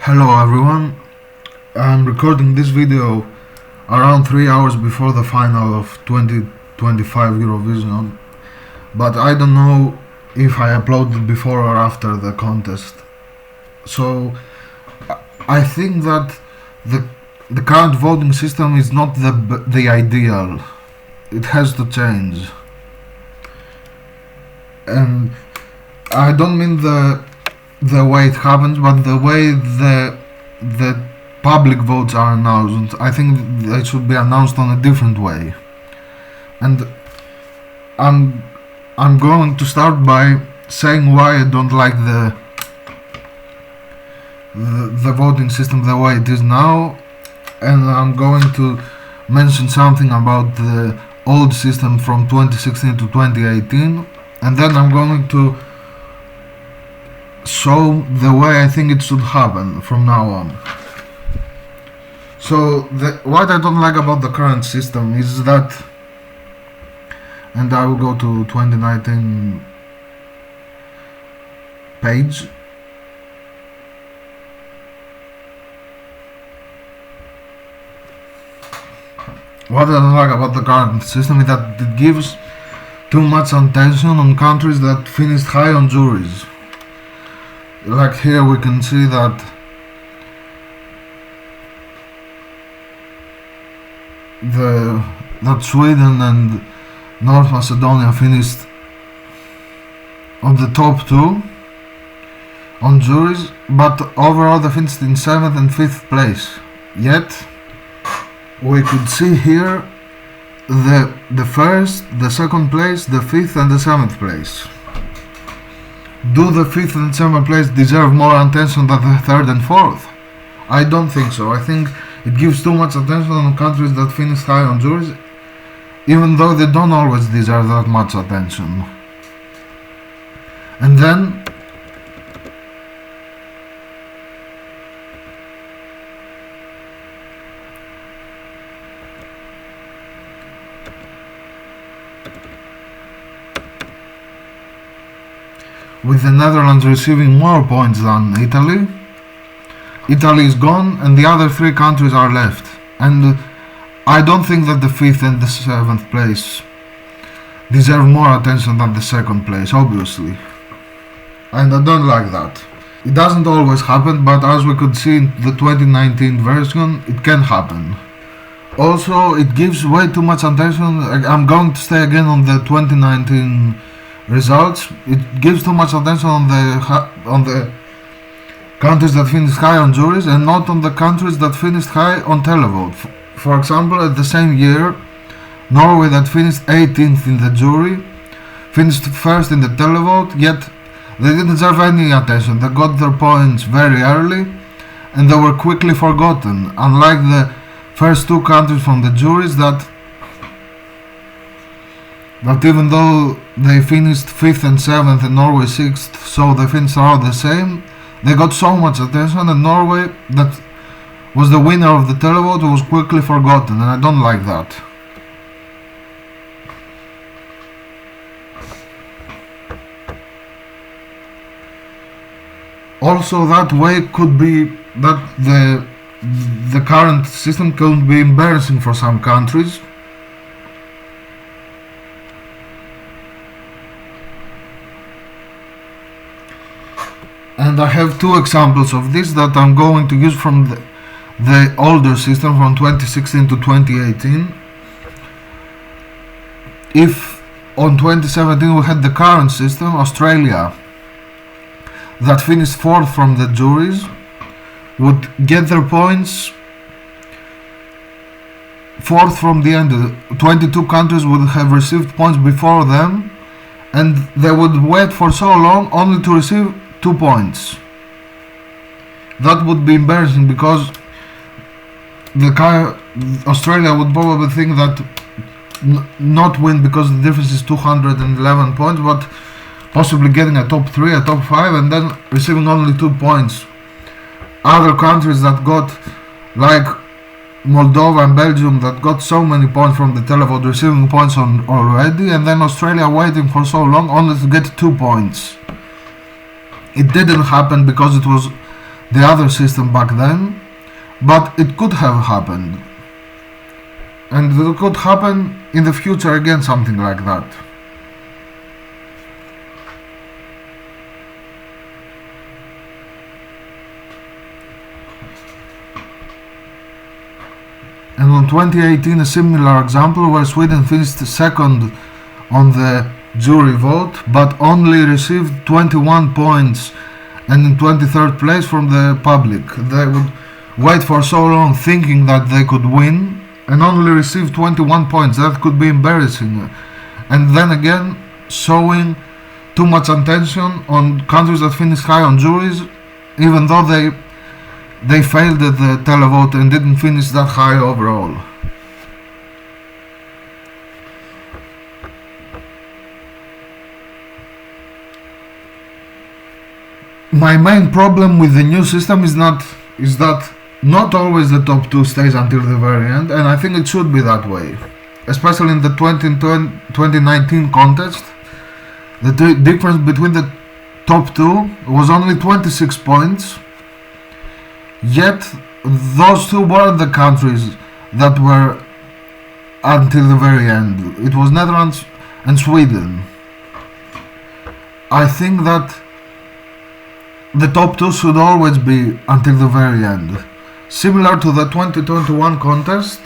Hello everyone, I'm recording this video around 3 hours before the final of 2025 Eurovision, but I don't know if I uploaded before or after the contest. So I think that the current voting system is not the ideal. It has to change. And I don't mean the way it happens, but the way the public votes are announced. I think they should be announced on a different way. And I'm going to start by saying why I don't like the voting system the way it is now, and I'm going to mention something about the old system from 2016 to 2018, and then I'm going to show the way I think it should happen from now on. So what I don't like about the current system is that, and I will go to 2019 page. What I don't like about the current system is that it gives too much attention on countries that finished high on juries. Like here we can see that Sweden and North Macedonia finished on the top two on juries, but overall they finished in 7th and 5th place. Yet we could see here the first, the second place, the 5th and the 7th place. Do the 5th and 7th place deserve more attention than the 3rd and 4th? I don't think so. I think it gives too much attention on countries that finish high on juries, even though they don't always deserve that much attention. And then with the Netherlands receiving more points than Italy, Italy is gone and the other three countries are left. And I don't think that the 5th and the 7th place deserve more attention than the 2nd place, obviously. And I don't like that. It doesn't always happen, but as we could see in the 2019 version, it can happen. Also, it gives way too much attention. I'm going to stay again on the 2019 results. It gives too much attention on the countries that finished high on juries and not on the countries that finished high on televote. For example, at the same year, Norway, that finished 18th in the jury, finished first in the televote, yet they didn't deserve any attention. They got their points very early and they were quickly forgotten, unlike the first two countries from the juries that even though they finished 5th and 7th and Norway 6th, so they finished around the same, they got so much attention, and Norway, that was the winner of the televote, was quickly forgotten, and I don't like that. Also, that way could be that the current system could be embarrassing for some countries. And I have two examples of this that I'm going to use from the older system from 2016 to 2018. If on 2017 we had the current system, Australia, that finished 4th from the juries, would get their points 4th from the end. 22 countries would have received points before them, and they would wait for so long only to receive 2 points. That would be embarrassing because Australia would probably think that not win because the difference is 211 points, but possibly getting a top 3, a top 5, and then receiving only 2 points. Other countries that got, like Moldova and Belgium, that got so many points from the televote, receiving points already, and then Australia waiting for so long only to get 2 points. It didn't happen because it was the other system back then, but it could have happened. And it could happen in the future again, something like that. And in 2018, a similar example where Sweden finished second on the jury vote, but only received 21 points, and in 23rd place from the public. They would wait for so long thinking that they could win and only receive 21 points. That could be embarrassing. And then again, showing too much attention on countries that finished high on juries, even though they failed at the televote and didn't finish that high overall. My main problem with the new system is that not always the top two stays until the very end, and I think it should be that way. Especially in the 2019 contest, the difference between the top two was only 26 points, yet those two weren't the countries that were until the very end. It was Netherlands and Sweden. I think that the top two should always be until the very end. Similar to the 2021 contest,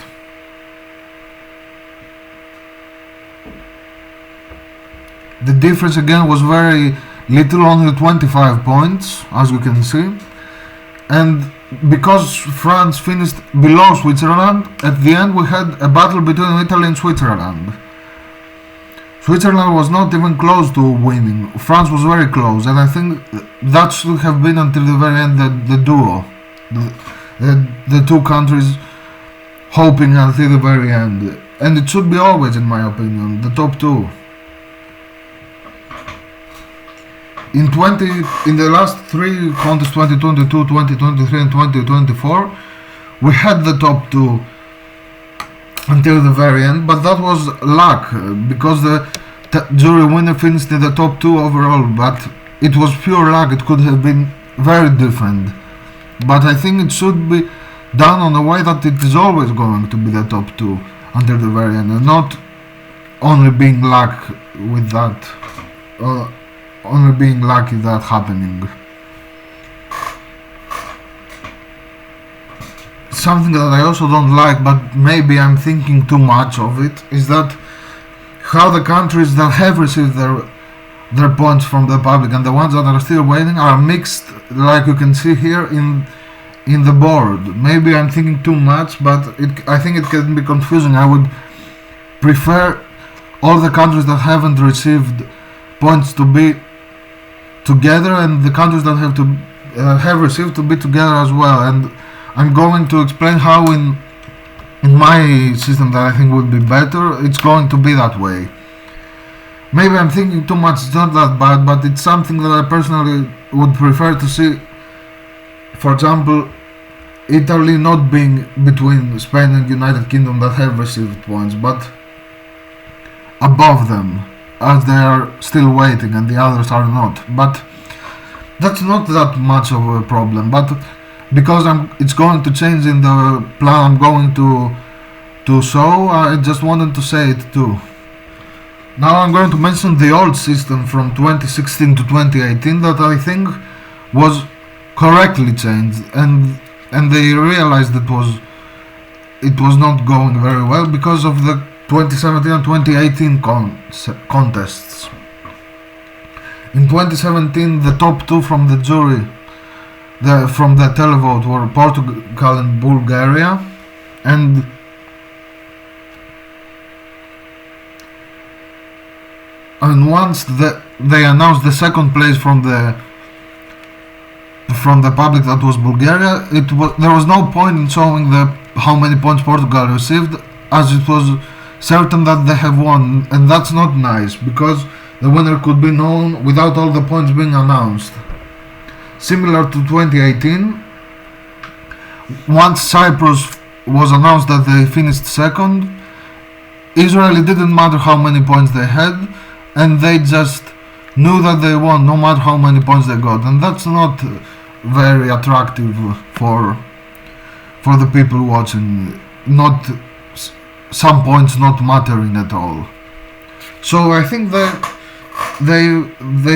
the difference again was very little, only 25 points, as you can see. And because France finished below Switzerland, at the end we had a battle between Italy and Switzerland. Switzerland was not even close to winning. France was very close, and I think that should have been until the very end the duo. The two countries hoping until the very end. And it should be always, in my opinion, the top two. In the last three contests, 2022, 2023 and 2024, we had the top two until the very end, but that was luck, because the jury winner finished in the top two overall, but it was pure luck. It could have been very different, but I think it should be done on a way that it is always going to be the top two until the very end, and not only being luck with that, only being lucky that happening. Something that I also don't like, but maybe I'm thinking too much of it, is that how the countries that have received their points from the public and the ones that are still waiting are mixed, like you can see here in the board. Maybe I'm thinking too much, but I think it can be confusing. I would prefer all the countries that haven't received points to be together, and the countries that have received to be together as well. And I'm going to explain how in my system that I think would be better, it's going to be that way. Maybe I'm thinking too much, it's not that bad, but it's something that I personally would prefer to see. For example, Italy not being between Spain and United Kingdom that have received points, but above them, as they are still waiting and the others are not. But that's not that much of a problem, but because it's going to change in the plan I'm going to show, I just wanted to say it too. Now I'm going to mention the old system from 2016 to 2018 that I think was correctly changed, and they realized it was not going very well because of the 2017 and 2018 contests. In 2017, the top two from the jury, from the televote, were Portugal and Bulgaria, and once they announced the second place from the public, that was Bulgaria, there was no point in showing how many points Portugal received, as it was certain that they have won, and that's not nice, because the winner could be known without all the points being announced. Similar to 2018, once Cyprus was announced that they finished second, Israel, it didn't matter how many points they had, and they just knew that they won no matter how many points they got, and that's not very attractive for the people watching. Not some points not mattering at all. So I think they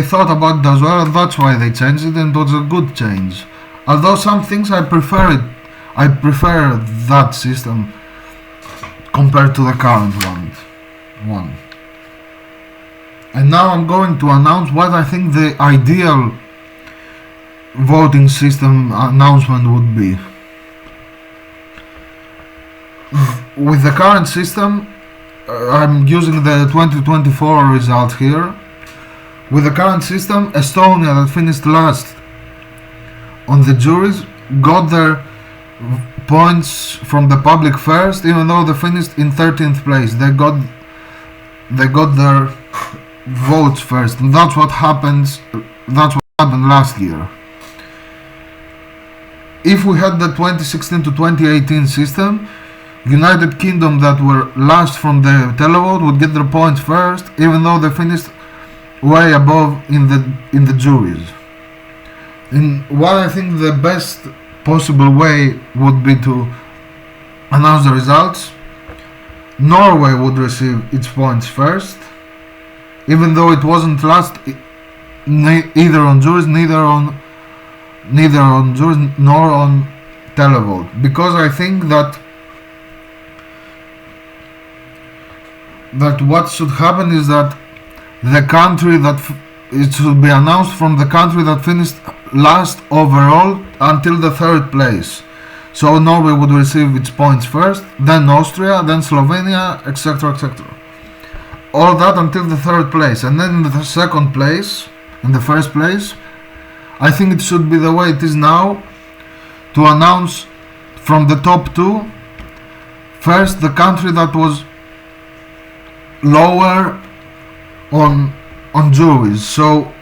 thought about it as well, and that's why they changed it, and it was a good change. Although some things I prefer that system compared to the current one. And now I'm going to announce what I think the ideal voting system announcement would be. With the current system, I'm using the 2024 result here. With the current system, Estonia, that finished last on the juries, got their points from the public first, even though they finished in 13th place. They got their votes first, and that's what happened last year. If we had the 2016 to 2018 system, United Kingdom, that were last from the televote, would get their points first, even though they finished way above in the juries. In what I think the best possible way would be to announce the results, Norway would receive its points first, even though it wasn't last either on juries, neither on juries nor on televote, because I think that what should happen is that the country that it should be announced from the country that finished last overall until the third place. So Norway would receive its points first, then Austria, then Slovenia, etc., etc. All that until the third place, and then in the second place, in the first place, I think it should be the way it is now, to announce from the top two first the country that was lower on juries. So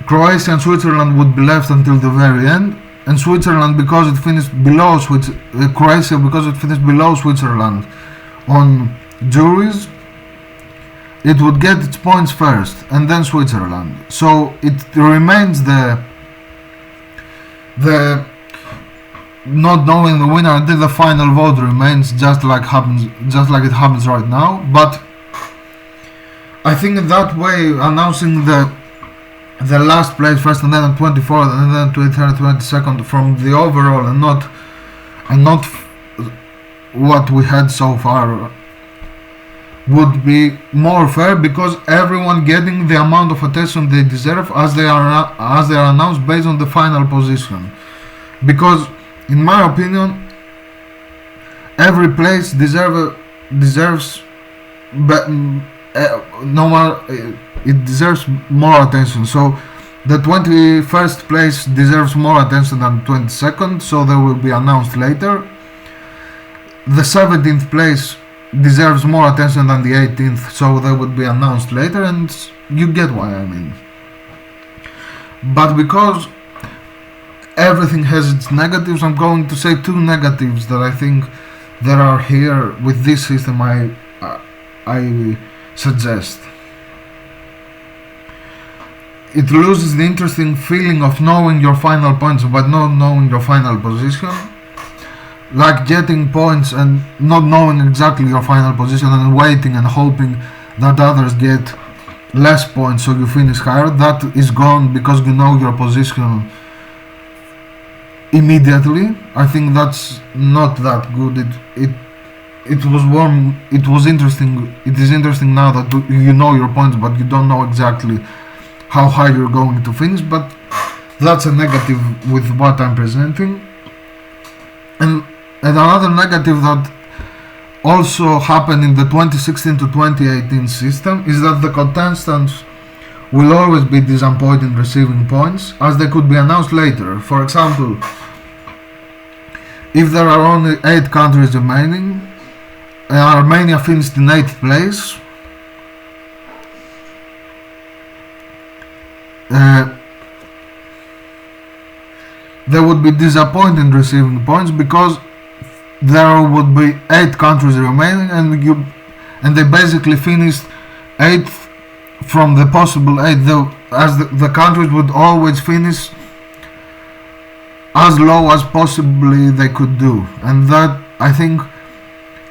Croatia and Switzerland would be left until the very end, and Switzerland, because it finished below Croatia, because it finished below Switzerland on juries, it would get its points first, and then Switzerland. So it remains the not knowing the winner until the final vote remains, just like it happens right now. But I think in that way, announcing the last place first, and then 24th, and then 23rd, 22nd from the overall, and not what we had so far, would be more fair, because everyone getting the amount of attention they deserve as they are announced based on the final position. Because in my opinion, every place deserves it deserves more attention. So the 21st place deserves more attention than 22nd, so they will be announced later. The 17th place deserves more attention than the 18th, so they would be announced later, and you get what I mean. But because everything has its negatives, I'm going to say two negatives that I think there are here with this system I suggest. It loses the interesting feeling of knowing your final points but not knowing your final position. Like getting points and not knowing exactly your final position, and waiting and hoping that others get less points so you finish higher. That is gone because you know your position immediately. I think that's not that good. It was warm. It was interesting. It is interesting now that you know your points, but you don't know exactly how high you're going to finish. But that's a negative with what I'm presenting. And another negative that also happened in the 2016 to 2018 system is that the contestants will always be disappointed in receiving points, as they could be announced later. For example, if there are only 8 countries remaining, Armenia finished in 8th place, they would be disappointed in receiving points because there would be 8 countries remaining, and they basically finished 8th from the possible 8. As the countries would always finish as low as possibly they could do, and that I think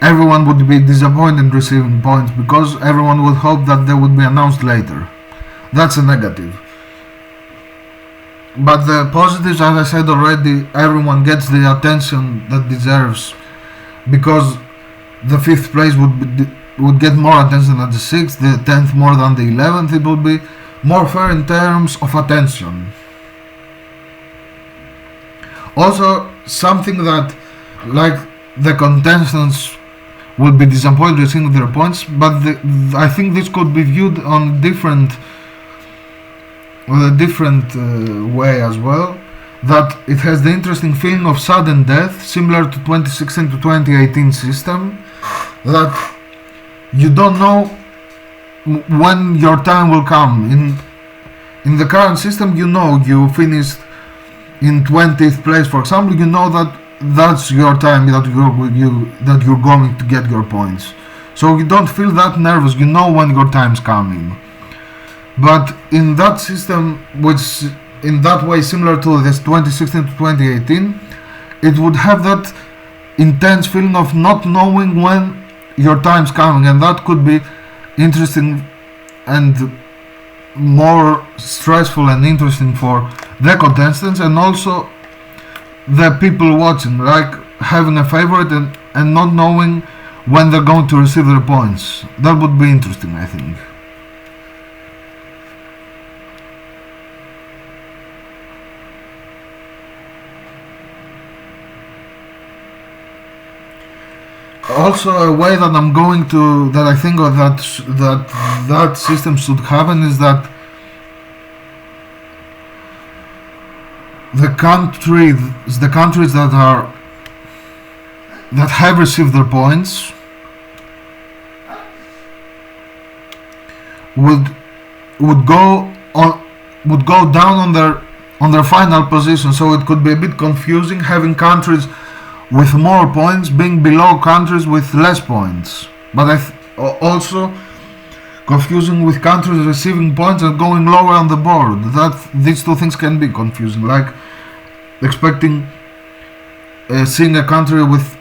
everyone would be disappointed receiving points because everyone would hope that they would be announced later. That's a negative. But the positives, as I said already, everyone gets the attention that deserves because the 5th place would get more attention than the 6th, the 10th more than the 11th. It would be more fair in terms of attention. Also, something that, like, the contestants will be disappointed receiving their points, but I think this could be viewed on a different way as well. That it has the interesting feeling of sudden death, similar to 2016 to 2018 system, that you don't know when your time will come. In the current system, you know you finished in 20th place, for example, you know that that's your time, that you're going to get your points. So you don't feel that nervous, you know when your time's coming. But in that system, which in that way similar to this 2016 to 2018, it would have that intense feeling of not knowing when your time's coming, and that could be interesting and more stressful and interesting for the contestants and also the people watching, like having a favorite and not knowing when they're going to receive their points. That would be interesting, I think. Also, a way that I'm going to, that I think that system should happen is that the countries that have received their points would go down on their final position. So it could be a bit confusing having countries with more points being below countries with less points, but also confusing with countries receiving points and going lower on the board. That these two things can be confusing, like expecting seeing a country with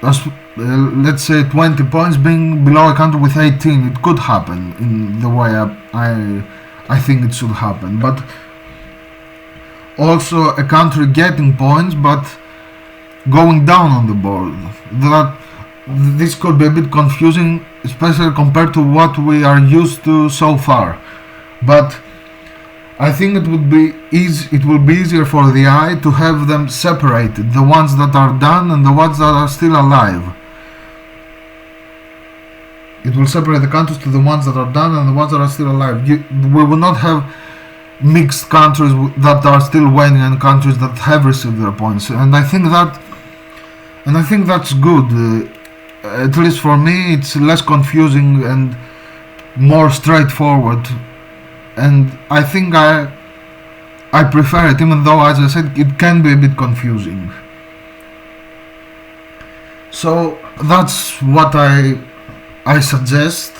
let's say 20 points being below a country with 18. It could happen in the way I think it should happen, but also a country getting points but going down on the board. That this could be a bit confusing, especially compared to what we are used to so far. But I think it will be easier for the eye to have them separated, the ones that are done and the ones that are still alive. It will separate the countries to the ones that are done and the ones that are still alive. We will not have mixed countries that are still waiting and countries that have received their points. And I think that's good. At least for me, it's less confusing and more straightforward. And I think I prefer it, even though, as I said, it can be a bit confusing. So that's what I suggest.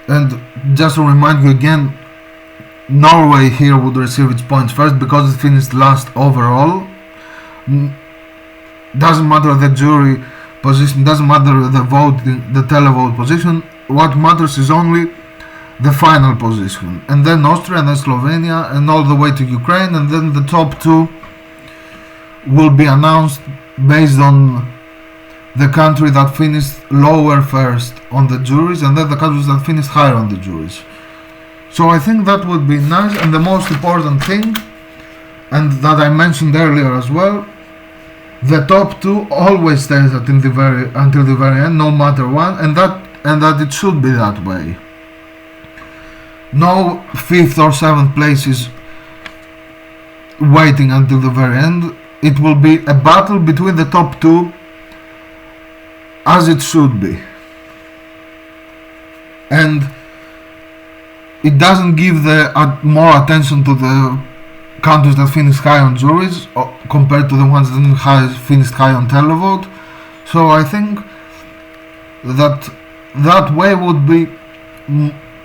And just to remind you again, Norway here would receive its points first because it finished last overall. Doesn't matter the jury position, doesn't matter the vote, the televote position. What matters is only the final position, and then Austria, and then Slovenia, and all the way to Ukraine, and then the top two will be announced based on the country that finished lower first on the juries, and then the countries that finished higher on the juries. So I think that would be nice. And the most important thing, and that I mentioned earlier as well, the top two always stays until the very end, no matter what, and that it should be that way. No 5th or 7th places waiting until the very end. It will be a battle between the top two, as it should be. And it doesn't give more attention to the countries that finished high on juries compared to the ones that finished high on televote. So I think that way would be,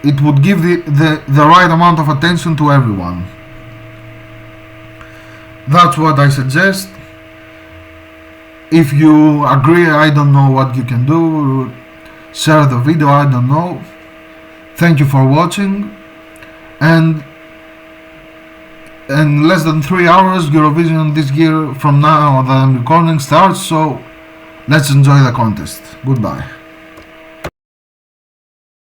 it would give the right amount of attention to everyone. That's what I suggest. If you agree, I don't know what you can do. Share the video, I don't know. Thank you for watching. And in less than 3 hours, Eurovision this year from now that I'm recording starts, so let's enjoy the contest. Goodbye.